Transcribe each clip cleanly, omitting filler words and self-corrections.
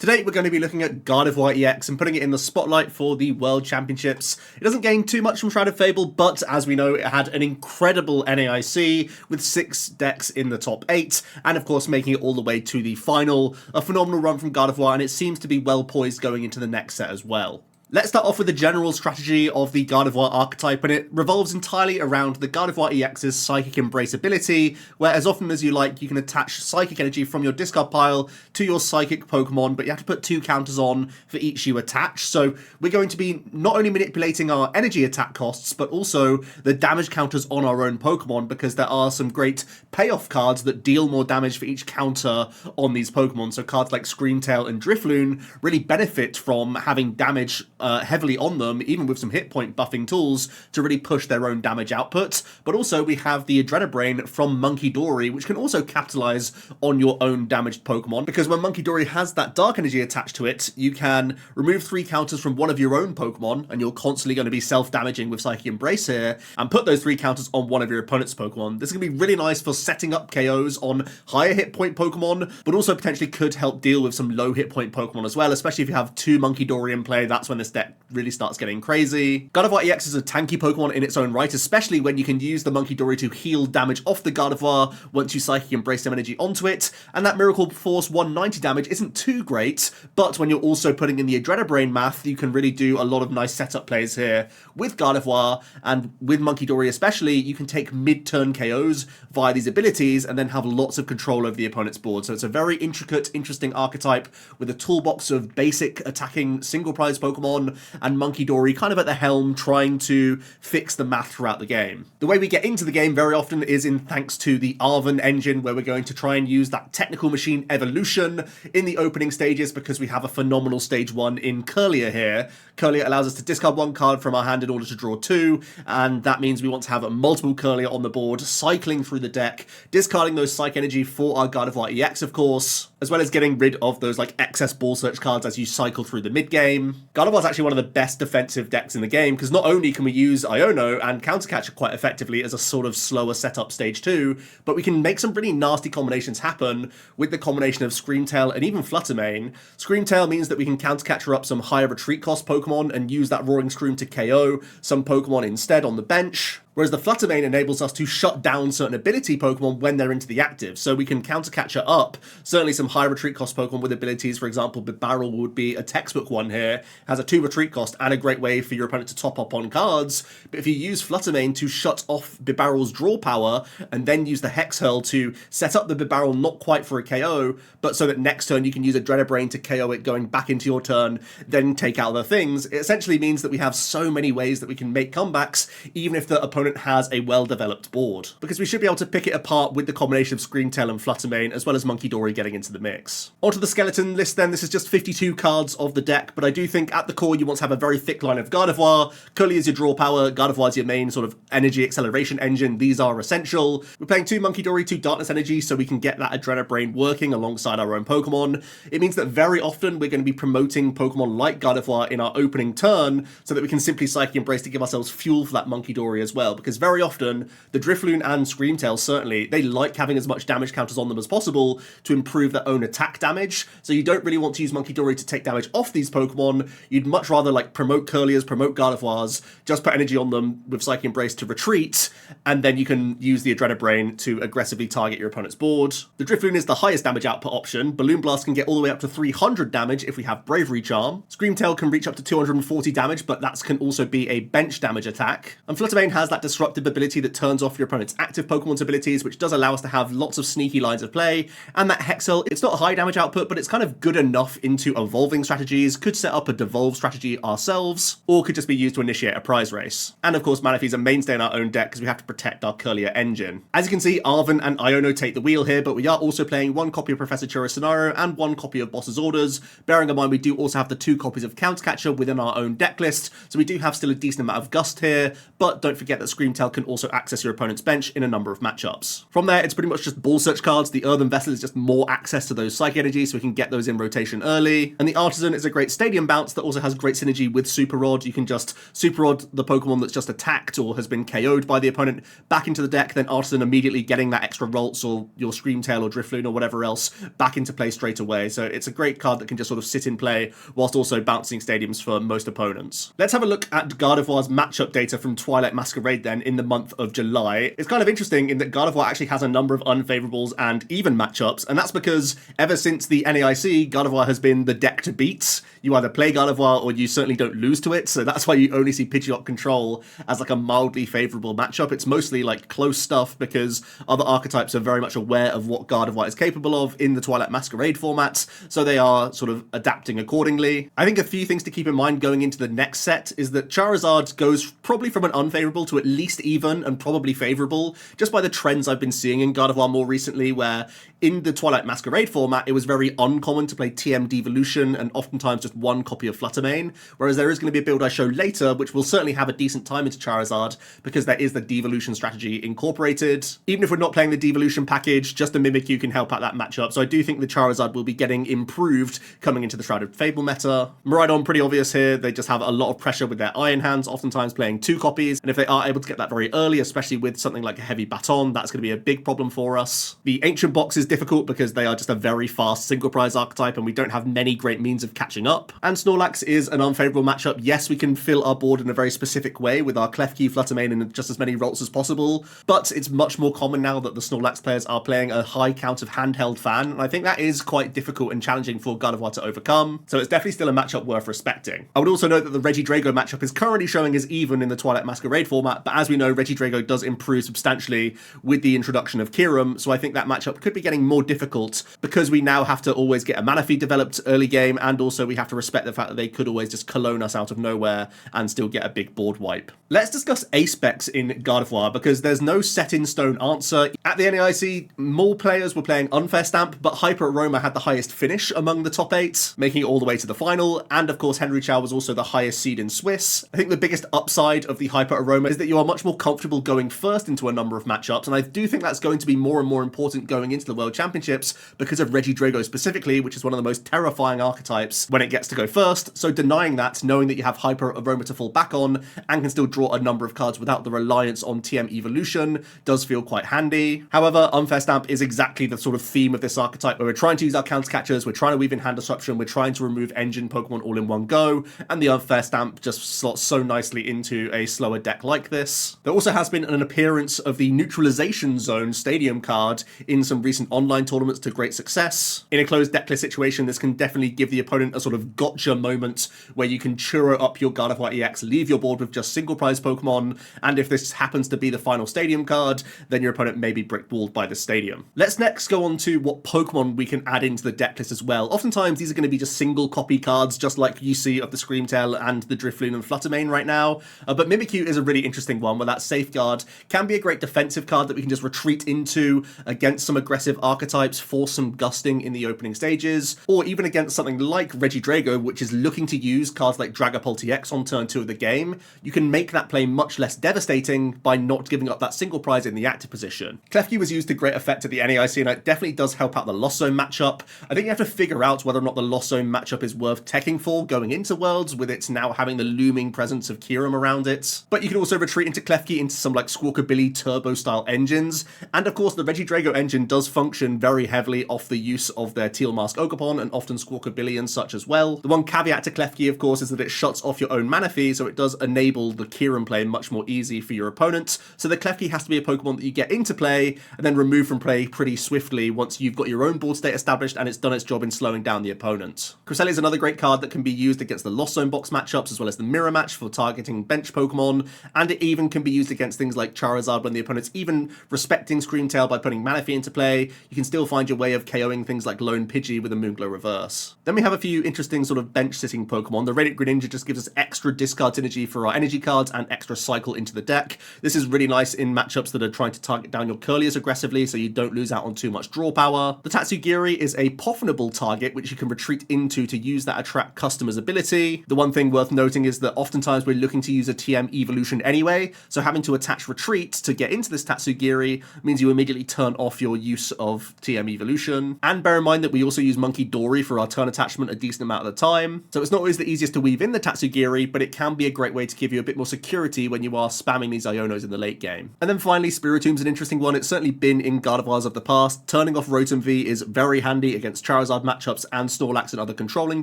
Today we're going to be looking at Gardevoir EX and putting it in the spotlight for the World Championships. It doesn't gain too much from Shrouded Fable, but as we know, it had an incredible NAIC with 6 decks in the top 8, and of course making it all the way to the final. A phenomenal run from Gardevoir, and it seems to be well poised going into the next set as well. Let's start off with the general strategy of the Gardevoir archetype, and it revolves entirely around the Gardevoir EX's Psychic Embrace ability, where as often as you like, you can attach Psychic Energy from your discard pile to your Psychic Pokemon, but you have to put 2 counters on for each you attach. So we're going to be not only manipulating our energy attack costs, but also the damage counters on our own Pokemon, because there are some great payoff cards that deal more damage for each counter on these Pokemon. So cards like Screamtail and Drifloon really benefit from having damage heavily on them, even with some hit point buffing tools to really push their own damage output. But also we have the Adrenabrain from Munkidori, which can also capitalize on your own damaged Pokemon, because when Munkidori has that dark energy attached to it, you can remove 3 counters from one of your own Pokemon, and you're constantly going to be self-damaging with Psychic Embrace here, and put those 3 counters on one of your opponent's Pokemon. This is going to be really nice for setting up KOs on higher hit point Pokemon, but also potentially could help deal with some low hit point Pokemon as well, especially if you have 2 Munkidori in play. That's when this deck really starts getting crazy. Gardevoir EX is a tanky Pokemon in its own right, especially when you can use the Munkidori to heal damage off the Gardevoir once you Psychic Embrace some energy onto it, and that Miracle Force 190 damage isn't too great, but when you're also putting in the Adrenabrain math, you can really do a lot of nice setup plays here with Gardevoir, and with Munkidori especially, you can take mid-turn KOs via these abilities and then have lots of control over the opponent's board. So it's a very intricate, interesting archetype with a toolbox of basic attacking single prize Pokemon, and Munkidori kind of at the helm trying to fix the math throughout the game. The way we get into the game very often is in thanks to the Arven engine, where we're going to try and use that technical machine evolution in the opening stages, because we have a phenomenal stage 1 in Kirlia here. Kirlia allows us to discard 1 card from our hand in order to draw 2, and that means we want to have multiple Kirlia on the board, cycling through the deck, discarding those Psych Energy for our Gardevoir EX, of course, as well as getting rid of those like excess Ball Search cards as you cycle through the mid-game. Gardevoir is actually one of the best defensive decks in the game, because not only can we use Iono and Countercatcher quite effectively as a sort of slower setup stage 2, but we can make some pretty nasty combinations happen with the combination of Screamtail and even Fluttermane. Screamtail means that we can Countercatcher up some higher retreat cost Pokemon and use that Roaring Scream to KO some Pokemon instead on the bench, whereas the Fluttermane enables us to shut down certain ability Pokemon when they're into the active, so we can Countercatcher up certainly some high retreat cost Pokemon with abilities. For example, Bibarel would be a textbook one here, has a 2 retreat cost and a great way for your opponent to top up on cards. But if you use Fluttermane to shut off Bibarel's draw power and then use the Hex Hurl to set up the Bibarel not quite for a KO, but so that next turn you can use Adrenabrain to KO it going back into your turn, then take out other things, it essentially means that we have so many ways that we can make comebacks, even if the opponent has a well-developed board, because we should be able to pick it apart with the combination of Screamtail and Fluttermane, as well as Munkidori getting into the mix. Onto the skeleton list then. This is just 52 cards of the deck, but I do think at the core you want to have a very thick line of Gardevoir. Kirlia is your draw power, Gardevoir is your main sort of energy acceleration engine. These are essential. We're playing 2 Munkidori, 2 Darkness Energy, so we can get that Adrenabrain working alongside our own Pokemon. It means that very often we're going to be promoting Pokemon like Gardevoir in our opening turn, so that we can simply Psychic Embrace to give ourselves fuel for that Munkidori as well, because very often the Drifloon and Screamtail, certainly, they like having as much damage counters on them as possible to improve their own attack damage, so you don't really want to use Munkidori to take damage off these Pokemon. You'd much rather like promote Kirlias, promote Gardevoirs, just put energy on them with Psychic Embrace to retreat, and then you can use the Adrenabrain to aggressively target your opponent's board. The Drifloon is the highest damage output option. Balloon Blast can get all the way up to 300 damage if we have Bravery Charm. Screamtail can reach up to 240 damage, but that can also be a bench damage attack. And Fluttermane has that disruptive ability that turns off your opponent's active Pokemon's abilities, which does allow us to have lots of sneaky lines of play. And that Hexel, it's not high damage output, but it's kind of good enough into evolving strategies, could set up a devolve strategy ourselves, or could just be used to initiate a prize race. And of course, Manaphy's a mainstay in our own deck because we have to protect our Kirlia engine. As you can see, Arven and Iono take the wheel here, but we are also playing 1 copy of Professor Churro's Scenario and 1 copy of Boss's Orders. Bearing in mind, we do also have the 2 copies of Countercatcher within our own deck list, so we do have still a decent amount of Gust here, but don't forget that Screamtail can also access your opponent's bench in a number of matchups. From there, it's pretty much just ball search cards. The Earthen Vessel is just more access to those Psychic Energies, so we can get those in rotation early. And the Artisan is a great stadium bounce that also has great synergy with Super Rod. You can just Super Rod the Pokemon that's just attacked or has been KO'd by the opponent back into the deck, then Artisan immediately getting that extra Ralts or your Screamtail or Drifloon or whatever else back into play straight away. So it's a great card that can just sort of sit in play whilst also bouncing stadiums for most opponents. Let's have a look at Gardevoir's matchup data from Twilight Masquerade then in the month of July. It's kind of interesting in that Gardevoir actually has a number of unfavorables and even matchups, and that's because ever since the NAIC, Gardevoir has been the deck to beat. You either play Gardevoir or you certainly don't lose to it, so that's why you only see Pidgeot Control as like a mildly favourable matchup. It's mostly like close stuff because other archetypes are very much aware of what Gardevoir is capable of in the Twilight Masquerade format, so they are sort of adapting accordingly. I think a few things to keep in mind going into the next set is that Charizard goes probably from an unfavourable to at least even and probably favourable, just by the trends I've been seeing in Gardevoir more recently, where in the Twilight Masquerade format, it was very uncommon to play TM Devolution and oftentimes just one copy of Fluttermane, whereas there is going to be a build I show later which will certainly have a decent time into Charizard because there is the Devolution strategy incorporated. Even if we're not playing the Devolution package, just a Mimikyu can help out that matchup, so I do think the Charizard will be getting improved coming into the Shrouded Fable meta. Miraidon, pretty obvious here, they just have a lot of pressure with their Iron Hands, oftentimes playing two copies, and if they are able to get that very early, especially with something like a Heavy Baton, that's going to be a big problem for us. The Ancient Box is difficult because they are just a very fast single prize archetype and we don't have many great means of catching up. And Snorlax is an unfavourable matchup. Yes, we can fill our board in a very specific way with our Klefki, Fluttermane, and just as many Ralts as possible, but it's much more common now that the Snorlax players are playing a high count of handheld fan, and I think that is quite difficult and challenging for Gardevoir to overcome, so it's definitely still a matchup worth respecting. I would also note that the Regidrago matchup is currently showing as even in the Twilight Masquerade format, but as we know, Regidrago does improve substantially with the introduction of Kyurem, so I think that matchup could be getting more difficult because we now have to always get a mana feed developed early game, and also we have to respect the fact that they could always just clone us out of nowhere and still get a big board wipe. Let's discuss A-specs in Gardevoir because there's no set-in-stone answer. At the NAIC, more players were playing Unfair Stamp, but Hyper Aroma had the highest finish among the top 8, making it all the way to the final, and of course Henry Chow was also the highest seed in Swiss. I think the biggest upside of the Hyper Aroma is that you are much more comfortable going first into a number of matchups, and I do think that's going to be more and more important going into the World Championships because of Regidrago specifically, which is one of the most terrifying archetypes when it gets to go first, so denying that, knowing that you have Hyper Aroma to fall back on, and can still draw a number of cards without the reliance on TM Evolution, does feel quite handy. However, Unfair Stamp is exactly the sort of theme of this archetype, where we're trying to use our counter catchers, we're trying to weave in Hand Disruption, we're trying to remove Engine Pokemon all in one go, and the Unfair Stamp just slots so nicely into a slower deck like this. There also has been an appearance of the Neutralization Zone Stadium card in some recent online tournaments to great success. In a closed decklist situation, this can definitely give the opponent a sort of gotcha moment where you can churro up your Gardevoir EX, leave your board with just single prize Pokemon, and if this happens to be the final stadium card, then your opponent may be brick-walled by the stadium. Let's next go on to what Pokemon we can add into the decklist as well. Oftentimes these are going to be just single copy cards, just like you see of the Screamtail and the Drifloon and Fluttermane right now, but Mimikyu is a really interesting one where that Safeguard can be a great defensive card that we can just retreat into against some aggressive archetypes, force some gusting in the opening stages, or even against something like Regidrago, which is looking to use cards like Dragapult EX on turn 2 of the game. You can make that play much less devastating by not giving up that single prize in the active position. Klefki was used to great effect at the NAIC, and it definitely does help out the Lost Zone matchup. I think you have to figure out whether or not the Lost Zone matchup is worth teching for going into Worlds, with it now having the looming presence of Kyurem around it. But you can also retreat into Klefki into some like Squawkabilly Turbo style engines, and of course the Regidrago engine does function very heavily off the use of their Teal Mask Ogerpon and often Squawkabilly and such as well. The one caveat to Klefki, of course, is that it shuts off your own mana fee, so it does enable the Kyurem play much more easy for your opponent. So the Klefki has to be a Pokemon that you get into play and then remove from play pretty swiftly once you've got your own board state established and it's done its job in slowing down the opponent. Cresselia is another great card that can be used against the Lost Zone box matchups as well as the Mirror Match for targeting bench Pokemon, and it even can be used against things like Charizard when the opponent's even respecting Screamtail by putting Manaphy into play. You can still find your way of KOing things like Lone Pidgey with a Moonglow Reverse. Then we have a few interesting sort of bench-sitting Pokemon. The Radiant Greninja just gives us extra discard synergy for our energy cards and extra cycle into the deck. This is really nice in matchups that are trying to target down your Curliers aggressively so you don't lose out on too much draw power. The Tatsugiri is a poffinable target which you can retreat into to use that attract customer's ability. The one thing worth noting is that oftentimes we're looking to use a TM evolution anyway, play, so having to attach retreat to get into this Tatsugiri means you immediately turn off your use of TM evolution. And bear in mind that we also use Monkey Dory for our turn attachment a decent amount of the time, so it's not always the easiest to weave in the Tatsugiri, but it can be a great way to give you a bit more security when you are spamming these Ionos in the late game. And then finally, Spiritom's an interesting one. It's certainly been in Gardevoirs of the past. Turning off Rotom V is very handy against Charizard matchups and Snorlax and other controlling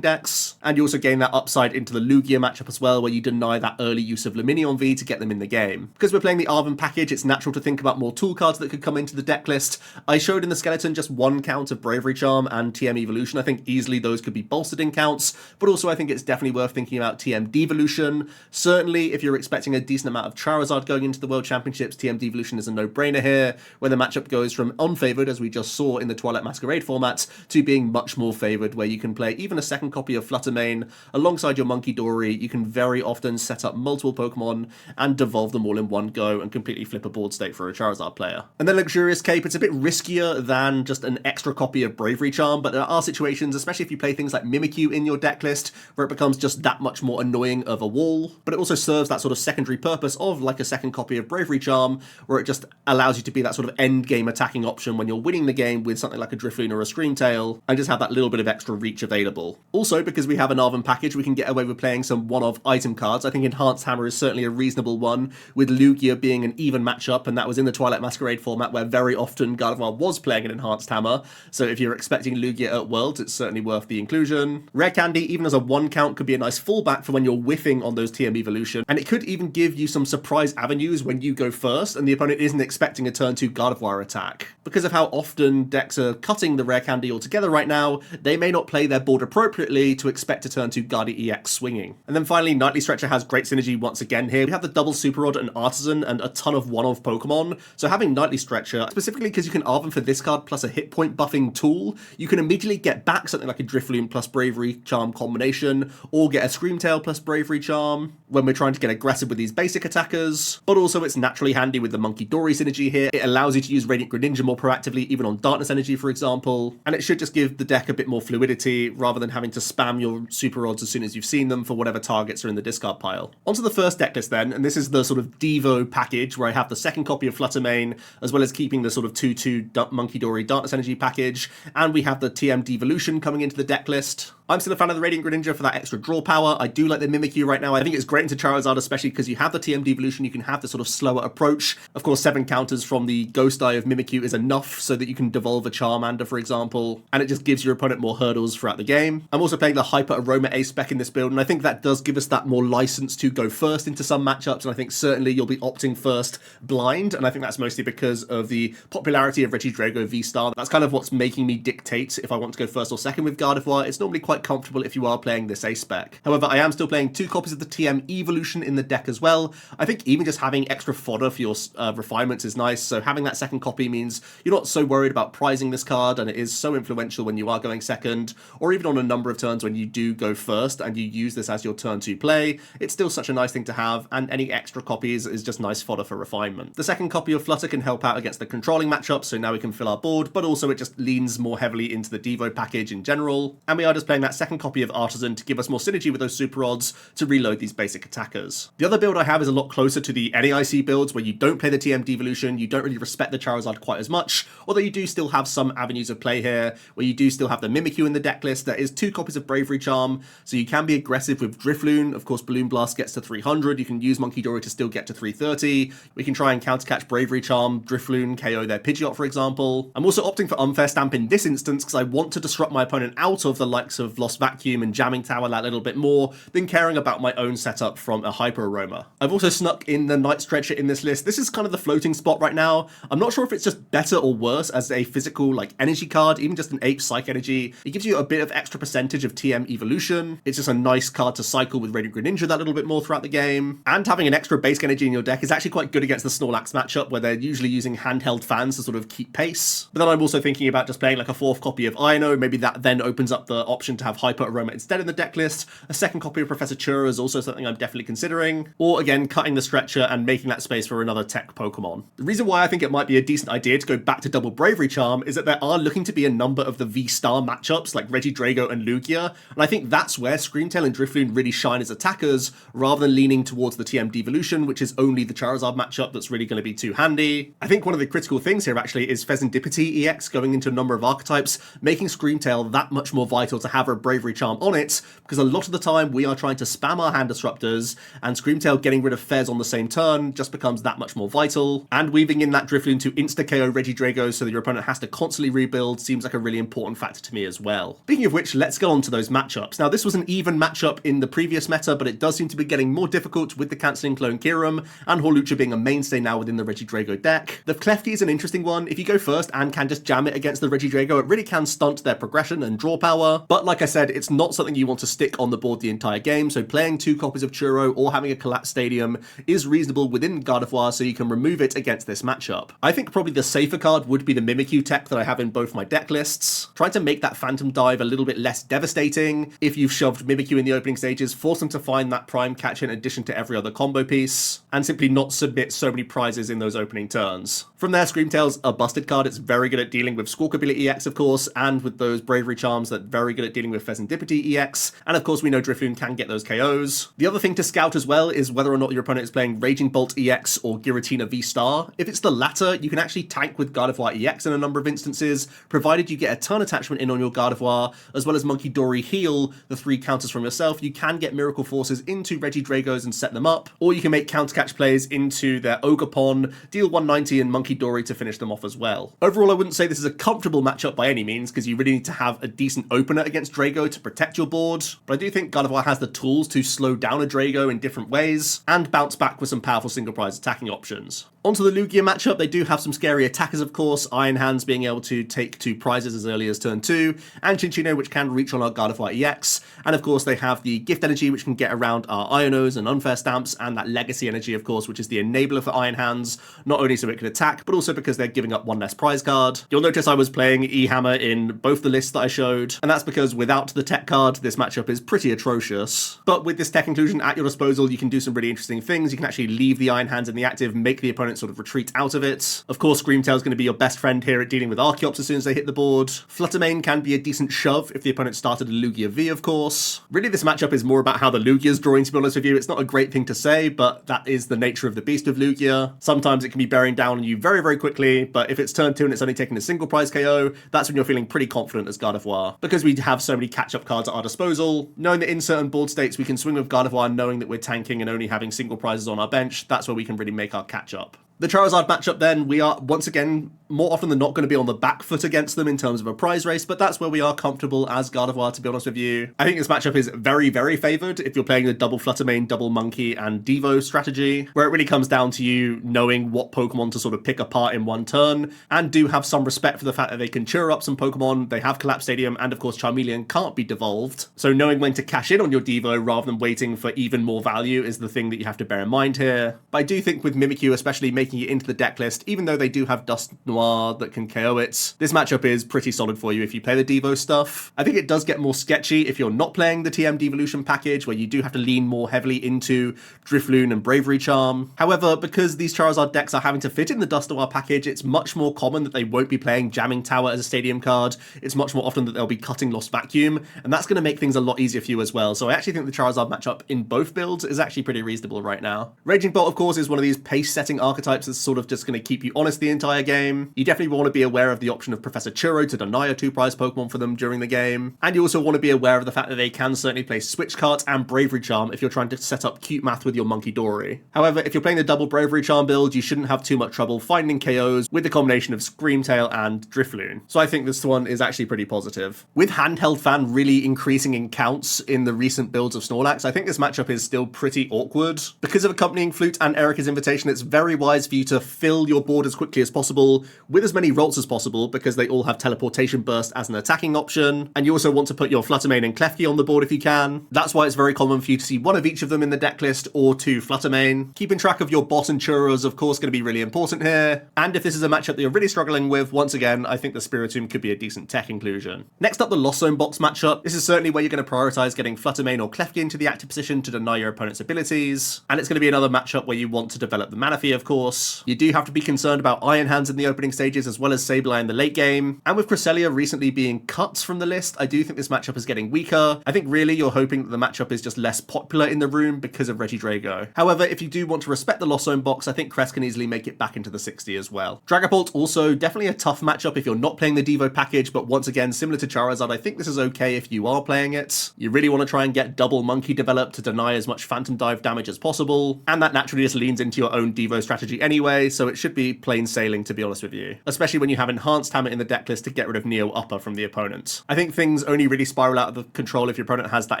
decks, and you also gain that upside into the Lugia matchup as well, where you deny that early use of Lumineon V to get them in the game. Because we're playing the Arven package, it's natural to think about more tool cards that could come into the deck list. I showed in the skeleton just one count of Bravery Charm and TM Evolution. I think easily those could be bolstered in counts, but also I think it's definitely worth thinking about TM Devolution. Certainly, if you're expecting a decent amount of Charizard going into the World Championships, TM Devolution is a no-brainer here, where the matchup goes from unfavored, as we just saw in the Twilight Masquerade format, to being much more favored, where you can play even a second copy of Fluttermane alongside your Monkey Dory. You can very often set up multiple Pokemon and devolve them all in one go and completely flip a board state for a Charizard player. And then Luxurious Cape, it's a bit riskier than just an extra copy of Bravery Charm, but there are situations, especially if you play things like Mimikyu in your deck list, where it becomes just that much more annoying of a wall, but it also serves that sort of secondary purpose of like a second copy of Bravery Charm, where it just allows you to be that sort of end game attacking option when you're winning the game with something like a Drifloon or a Screamtail, and just have that little bit of extra reach available. Also, because we have an Arven package, we can get away with playing some one-of item cards. I think Enhanced Hammer is certainly a reasonable one, with Lugia being an even matchup, and that was in the Twilight Masquerade format, where very often Gardevoir was playing an Enhanced Hammer, so if you're expecting Lugia at Worlds, it's certainly worth the inclusion. Rare Candy, even as a one count, could be a nice fallback for when you're whiffing on those TM Evolution, and it could even give you some surprise avenues when you go first and the opponent isn't expecting a turn 2 Gardevoir attack. Because of how often decks are cutting the Rare Candy altogether right now, they may not play their board appropriately to expect a turn 2 Guardi EX swinging. And then finally, Nightly Stretcher has great synergy once again here. We have the double Super Rod and Artisan and a ton of one-of Pokemon, so having Nightly Stretcher, specifically because you can Arven for this card plus a hit point buffing tool, you can immediately get back something like a Drifloon plus Bravery Charm combination, or get a Screamtail plus Bravery Charm when we're trying to get aggressive with these basic attackers. But also it's naturally handy with the Monkey Dory synergy here. It allows you to use Radiant Greninja more proactively, even on Darkness Energy, for example, and it should just give the deck a bit more fluidity rather than having to spam your Super Rods as soon as you've seen them for whatever targets are in the discard pile. Onto the first deck list then, and this is the sort of Devo package where I have the second copy of Fluttermane, as well as keeping the sort of 2-2 Monkey Dory Darkness Energy package, and we have the TM Devolution coming into the deck list. I'm still a fan of the Radiant Greninja for that extra draw power. I do like the Mimikyu right now. I think it's great into Charizard, especially because you have the TM Devolution, you can have the sort of slower approach. Of course, 7 counters from the Ghost Eye of Mimikyu is enough so that you can devolve a Charmander, for example, and it just gives your opponent more hurdles throughout the game. I'm also playing the Hyper Aroma Ace spec in this build, and I think that does give us that more license to go first into some matchups, and I think certainly you'll be opting first blind, and I think that's mostly because of the popularity of Regidrago V-Star. That's kind of what's making me dictate if I want to go first or second with Gardevoir. It's normally quite comfortable if you are playing this Ace spec. However, I am still playing 2 copies of the TM Evolution in the deck as well. I think even just having extra fodder for your refinements is nice, so having that second copy means you're not so worried about prizing this card, and it is so influential when you are going second, or even on a number of turns when you do go first and you use this as your turn 2 play. It's still such a nice thing to have, and any extra copies is just nice fodder for refinement. The second copy of Flutter can help out against the controlling matchup, so now we can fill our board, but also it just leans more heavily into the Devo package in general, and we are just playing that second copy of Artisan to give us more synergy with those Super Rods to reload these basic attackers. The other build I have is a lot closer to the NAIC builds, where you don't play the TM Devolution, you don't really respect the Charizard quite as much, although you do still have some avenues of play here, where you do still have the Mimikyu in the deck list. There is 2 copies of Bravery Charm, so you can be aggressive with Drifloon. Of course, Balloon Blast gets to 300, you can use Monkey Dory to still get to 330, we can try and countercatch Bravery Charm, Drifloon, KO their Pidgeot, for example. I'm also opting for Unfair Stamp in this instance because I want to disrupt my opponent out of the likes of Lost Vacuum and Jamming Tower that little bit more than caring about my own setup from a Hyper Aroma. I've also snuck in the Night Stretcher in this list. This is kind of the floating spot right now. I'm not sure if it's just better or worse as a physical like energy card, even just an 8 Psych Energy. It gives you a bit of extra percentage of TM Evolution. It's just a nice card to cycle with Radiant Greninja that little bit more throughout the game. And having an extra basic energy in your deck is actually quite good against the Snorlax matchup, where they're usually using handheld fans to sort of keep pace. But then I'm also thinking about just playing like a 4th copy of Ino. Maybe that then opens up the option to have Hyper Aroma instead in the deck list. A second copy of Professor Churro is also something I'm definitely considering. Or again, cutting the stretcher and making that space for another tech Pokemon. The reason why I think it might be a decent idea to go back to double Bravery Charm is that there are looking to be a number of the V-Star matchups like Regidrago and Lugia, and I think that's where Screamtail and Drifloon really shine as attackers, rather than leaning towards the TM Devolution, which is only the Charizard matchup that's really going to be too handy. I think one of the critical things here actually is Fezandipity EX going into a number of archetypes, making Screamtail that much more vital to have a Bravery Charm on it, because a lot of the time we are trying to spam our hand disruptors, and Screamtail getting rid of Fez on the same turn just becomes that much more vital, and weaving in that Drifloon to insta-KO Regidrago so that your opponent has to constantly rebuild seems like a really important factor to me as well. Speaking of which, let's get on to those matchups. Now, this was an even matchup in the previous meta, but it does seem to be getting more difficult with the cancelling Clone Kyurem and Hawlucha being a mainstay now within the Regidrago deck. The Klefki is an interesting one. If you go first and can just jam it against the Regidrago, it really can stunt their progression and draw power, but like I said, it's not something you want to stick on the board the entire game, so playing 2 copies of Churro or having a Collapse Stadium is reasonable within Gardevoir so you can remove it against this matchup. I think probably the safer card would be the Mimikyu tech that I have in both my deck lists. Trying to make that Phantom Dive a little bit less devastating. If you've shoved Mimikyu in the opening stages, force them to find that Prime Catcher in addition to every other combo piece, and simply not submit so many prizes in those opening turns. From there, Screamtail's a busted card. It's very good at dealing with Squawkabilly EX, of course, and with those Bravery Charms that very good at dealing with Fezandipity EX, and of course we know Drifloon can get those KOs. The other thing to scout as well is whether or not your opponent is playing Raging Bolt EX or Giratina V-Star. If it's the latter, you can actually tank with Gardevoir EX in a number of instances, provided you get a turn attachment in on your Gardevoir, as well as Monkey Dory heal the 3 counters from yourself. You can get Miracle Forces into Regidragos and set them up, or you can make counter catch plays into their Ogerpon, deal 190 and Monkey Dory to finish them off as well. Overall, I wouldn't say this is a comfortable matchup by any means, because you really need to have a decent opener against Drago to protect your board, but I do think Gardevoir has the tools to slow down a Drago in different ways, and bounce back with some powerful single prize attacking options. Onto the Lugia matchup, they do have some scary attackers of course, Iron Hands being able to take 2 prizes as early as turn 2, and Chinchino which can reach on our Gardevoir EX, and of course they have the Gift Energy which can get around our Ionos and Unfair Stamps, and that Legacy Energy of course which is the enabler for Iron Hands, not only so it can attack, but also because they're giving up 1 less prize card. You'll notice I was playing E-Hammer in both the lists that I showed, and that's because without the tech card, this matchup is pretty atrocious. But with this tech inclusion at your disposal, you can do some really interesting things. You can actually leave the Iron Hands in the active, make the opponent sort of retreat out of it. Of course, Screamtail is going to be your best friend here at dealing with Archeops as soon as they hit the board. Fluttermane can be a decent shove if the opponent started a Lugia V, of course. Really, this matchup is more about how the Lugia's drawing, to be honest with you. It's not a great thing to say, but that is the nature of the beast of Lugia. Sometimes it can be bearing down on you very, very quickly, but if it's turn 2 and it's only taking a single prize KO, that's when you're feeling pretty confident as Gardevoir. Because we have so many catch-up cards at our disposal, knowing that in certain board states we can swing with Gardevoir, knowing that we're tanking and only having single prizes on our bench, that's where we can really make our catch-up. The Charizard matchup then, we are once again more often than not going to be on the back foot against them in terms of a prize race, but that's where we are comfortable as Gardevoir, to be honest with you. I think this matchup is very, very favoured if you're playing the double Fluttermane, double Monkey, and Devo strategy, where it really comes down to you knowing what Pokemon to sort of pick apart in one turn, and do have some respect for the fact that they can cheer up some Pokemon, they have Collapse Stadium, and of course Charmeleon can't be devolved, so knowing when to cash in on your Devo rather than waiting for even more value is the thing that you have to bear in mind here. But I do think with Mimikyu, especially making it into the deck list, even though they do have Dust Noir that can KO it, this matchup is pretty solid for you if you play the Devo stuff. I think it does get more sketchy if you're not playing the TM Devolution package, where you do have to lean more heavily into Drifloon and Bravery Charm. However, because these Charizard decks are having to fit in the Dust Noir package, it's much more common that they won't be playing Jamming Tower as a stadium card. It's much more often that they'll be cutting Lost Vacuum, and that's going to make things a lot easier for you as well. So I actually think the Charizard matchup in both builds is actually pretty reasonable right now. Raging Bolt, of course, is one of these pace-setting archetypes that's sort of just going to keep you honest the entire game. You definitely want to be aware of the option of Professor Churro to deny a 2-prize Pokemon for them during the game. And you also want to be aware of the fact that they can certainly play Switch Cart and Bravery Charm if you're trying to set up cute math with your Monkey Dory. However, if you're playing the double Bravery Charm build, you shouldn't have too much trouble finding KOs with the combination of Screamtail and Drifloon. So I think this one is actually pretty positive. With Handheld Fan really increasing in counts in the recent builds of Snorlax, I think this matchup is still pretty awkward. Because of accompanying Flute and Erica's Invitation, it's very wise for you to fill your board as quickly as possible with as many Ralts as possible because they all have teleportation burst as an attacking option. And you also want to put your Fluttermane and Klefki on the board if you can. That's why it's very common for you to see one of each of them in the deck list or two Fluttermane. Keeping track of your boss and Churro is of course going to be really important here. And if this is a matchup that you're really struggling with, once again, I think the Spiritomb could be a decent tech inclusion. Next up, the Lost Zone box matchup. This is certainly where you're going to prioritize getting Fluttermane or Klefki into the active position to deny your opponent's abilities. And it's going to be another matchup where you want to develop the Manaphy, of course. You do have to be concerned about Iron Hands in the opening stages as well as Sableye in the late game. And with Cresselia recently being cut from the list, I do think this matchup is getting weaker. I think really you're hoping that the matchup is just less popular in the room because of Regidrago. However, if you do want to respect the Lost Zone box, I think Crest can easily make it back into the 60 as well. Dragapult also definitely a tough matchup if you're not playing the Devo package, but once again, similar to Charizard, I think this is okay if you are playing it. You really want to try and get double Monkey developed to deny as much Phantom Dive damage as possible, and that naturally just leans into your own Devo strategy anyway, so it should be plain sailing to be honest with you. Especially when you have Enhanced Hammer in the deck list to get rid of Neo Upper from the opponent. I think things only really spiral out of control if your opponent has that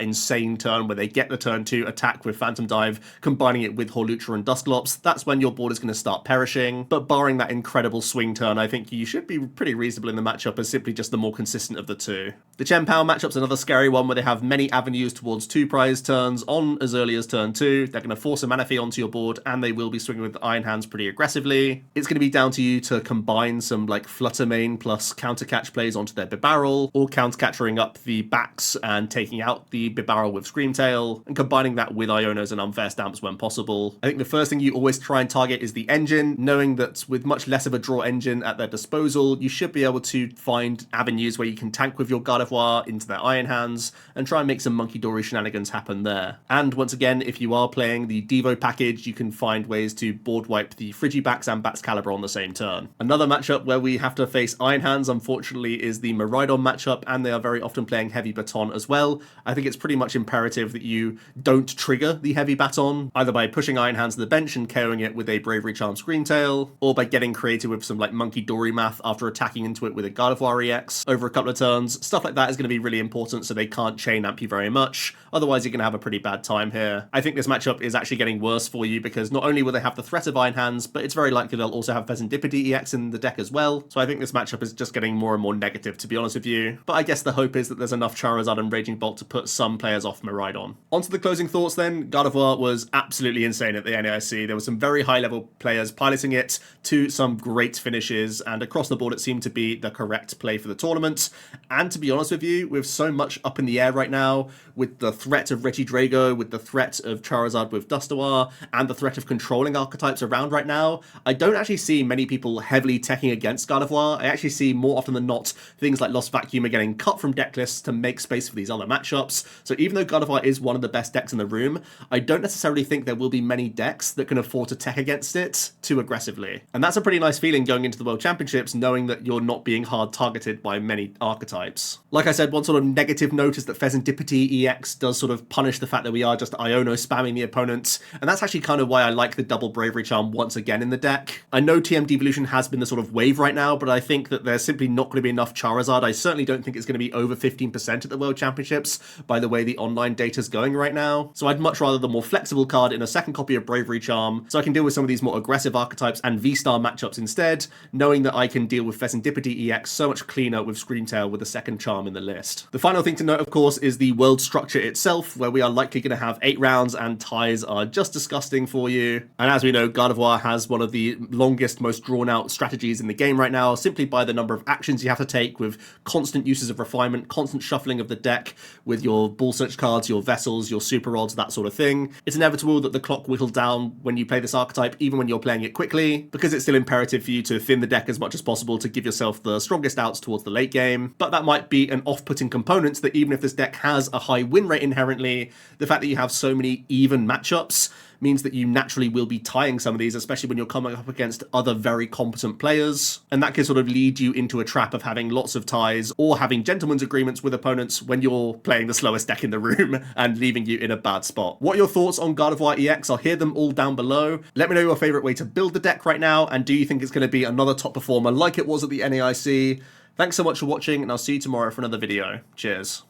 insane turn where they get the turn 2 attack with Phantom Dive, combining it with Hawlucha and Dusclops. That's when your board is going to start perishing, but barring that incredible swing turn, I think you should be pretty reasonable in the matchup as simply just the more consistent of the two. The Chien-Pao matchup's another scary one where they have many avenues towards 2 prize turns on as early as turn 2. They're going to force a Manaphy onto your board and they will be swinging with Iron Hands pretty aggressively. It's going to be down to you to combine some like Fluttermane plus counter catch plays onto their Bibarel, or counter catchering up the backs and taking out the Bibarel with Screamtail, and combining that with Ionos and Unfair Stamps when possible. I think the first thing you always try and target is the engine, knowing that with much less of a draw engine at their disposal, you should be able to find avenues where you can tank with your Gardevoir into their Iron Hands and try and make some Monkey Dory shenanigans happen there. And once again, if you are playing the Devo package, you can find ways to board wipe the Frigibax and Baxcalibur on the same turn. Another matchup where we have to face Iron Hands, unfortunately, is the Miraidon matchup, and they are very often playing Heavy Baton as well. I think it's pretty much imperative that you don't trigger the Heavy Baton, either by pushing Iron Hands to the bench and KOing it with a Bravery Charm Screamtail, or by getting creative with some like Monkey Dory math after attacking into it with a Gardevoir EX over a couple of turns. Stuff like that is going to be really important so they can't chain amp you very much, otherwise you're going to have a pretty bad time here. I think this matchup is actually getting worse for you because not only will they have the threat of Iron Hands, but it's very likely they'll also have Pheasantipity EX in the deck as well, so I think this matchup is just getting more and more negative, to be honest with you. But I guess the hope is that there's enough Charizard and Raging Bolt to put some players off Miraidon. On to the closing thoughts then. Gardevoir was absolutely insane at the NAIC. There were some very high level players piloting it to some great finishes, and across the board it seemed to be the correct play for the tournament. And to be honest with you, with so much up in the air right now, with the threat of Regidrago, with the threat of Charizard with Dustoir, and the threat of controlling archetypes around right now, I don't actually see many people heavily teching against Gardevoir. I actually see more often than not things like Lost Vacuum are getting cut from deck lists to make space for these other matchups. So even though Gardevoir is one of the best decks in the room, I don't necessarily think there will be many decks that can afford to tech against it too aggressively. And that's a pretty nice feeling going into the World Championships, knowing that you're not being hard targeted by many archetypes. Like I said, one sort of negative note is that Pheasantipity EX does sort of punish the fact that we are just Iono spamming the opponents, and that's actually kind of why I like the double Bravery Charm once again in the deck. I know TM Devolution has been the sort of wave right now, but I think that there's simply not going to be enough Charizard. I certainly don't think it's going to be over 15% at the World Championships by the way the online data's going right now. So I'd much rather the more flexible card in a second copy of Bravery Charm, so I can deal with some of these more aggressive archetypes and V-Star matchups instead, knowing that I can deal with Pheasantipity EX so much cleaner with Screamtail with the second charm in the list. The final thing to note, of course, is the world structure itself, where we are likely going to have 8 rounds and ties are just disgusting for you. And as we know, Gardevoir has one of the longest, most drawn-out strategies in the game right now, simply by the number of actions you have to take, with constant uses of refinement, constant shuffling of the deck with your ball search cards, your vessels, your super rods, that sort of thing. It's inevitable that the clock whittles down when you play this archetype, even when you're playing it quickly, because it's still imperative for you to thin the deck as much as possible to give yourself the strongest outs towards the late game. But that might be an off-putting component that even if this deck has a high win rate inherently, the fact that you have so many even matchups means that you naturally will be tying some of these, especially when you're coming up against other very competent players. And that can sort of lead you into a trap of having lots of ties or having gentlemen's agreements with opponents when you're playing the slowest deck in the room and leaving you in a bad spot. What are your thoughts on Gardevoir EX? I'll hear them all down below. Let me know your favorite way to build the deck right now, and do you think it's going to be another top performer like it was at the NAIC? Thanks so much for watching, and I'll see you tomorrow for another video. Cheers.